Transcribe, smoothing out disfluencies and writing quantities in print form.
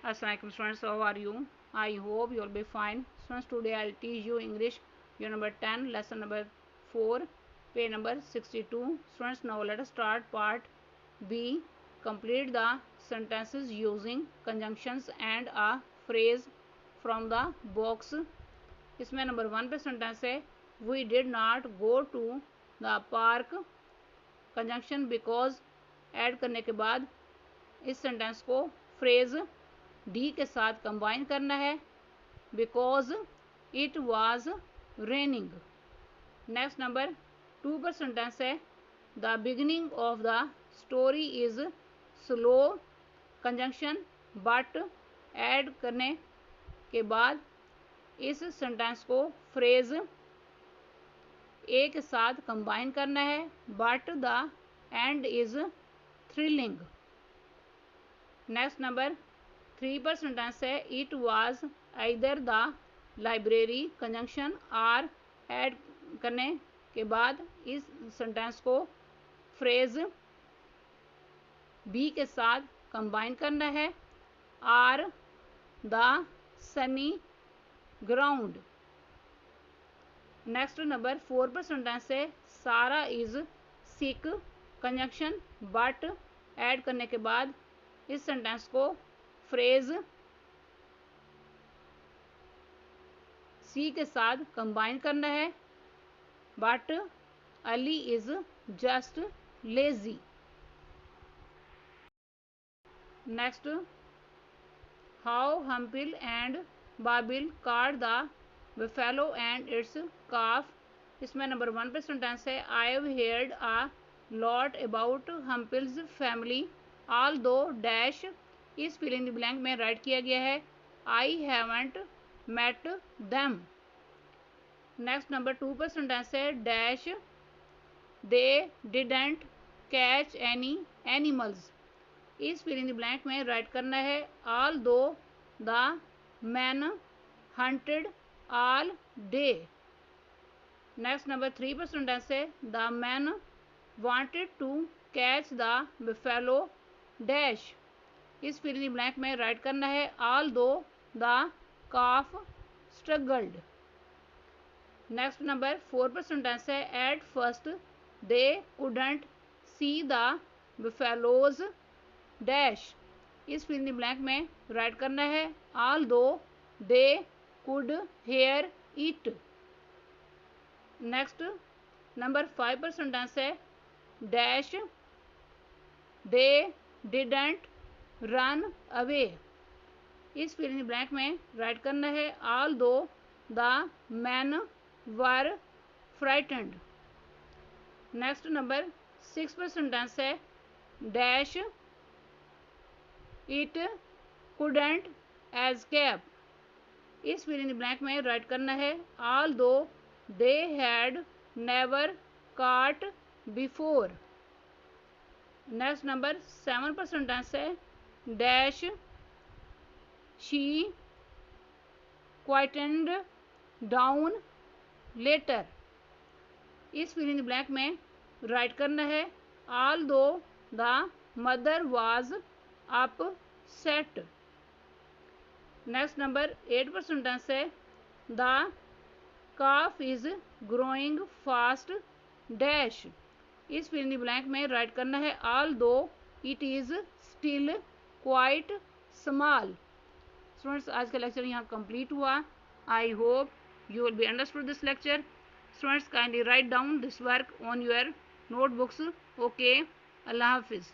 Assalamualaikum students, how are you? I hope you will be fine. Students, today I will teach you English unit number 10, lesson number 4, page number 62. Students, now let us start part B. Complete the sentences using conjunctions and a phrase from the box. इसमें number 1 पे sentence है We did not go to the park. Conjunction because add करने के बाद इस sentence को phrase D के साथ कंबाइन करना है because it was raining. Next number 2 पर सेंटेंस है the beginning of the story is slow conjunction but add करने के बाद इस सेंटेंस को फ्रेज ए के साथ कंबाइन करना है but the end is thrilling. Next number 3 पर सेंटेंस है it was either the library conjunction R add करने के बाद इस सेंटेंस को फ्रेज बी के साथ कंबाइन करना है are the sunny ground. Next number 4 पर सेंटेंस है Sarah is sick conjunction but add करने के बाद इस सेंटेंस को फ्रेज सी के साथ कंबाइन करना है but Ali is just lazy. Next how Humpil and Babil caught the buffalo and its calf। इसमें नंबर 1 पे सेंटेंस है I have heard a lot about Humpil's family although dash इस fill in the blank में write किया गया है I haven't met them. Next number 2 पर sentence है dash they didn't catch any animals is fill in the blank में write करना है although the man hunted all day। Next number 3 पर सेंटेंस है the man wanted to catch the buffalo dash इस fill in blank में write करना है although the calf struggled। Next number 4 पर सेंटेंस है at first they couldn't see the buffaloes dash इस fill in blank में write करना है although they could hear it। Next number 5 पर सेंटेंस है dash they didn't run away इस fill in blank में राइट करना है although the man were frightened. Next number 6 पर सेंटेंस है डैश इट couldn't escape इस फिल इन ब्लैंक में राइट करना है although they had never caught before। Next number 7 पर सेंटेंस है डैश शी क्वाइटेंड डाउन लेटर इस फिल इन ब्लैंक में राइट करना है although the mother was upset. Next number 8 पर सेंटेंस है the calf is growing fast dash इस fill in blank में राइट करना है although it is still quite small. Students, आज का लेक्चर यहाँ कंप्लीट हुआ। I hope you will be understood this lecture. Students, kindly write down this work on your notebooks. Okay, Allah Hafiz.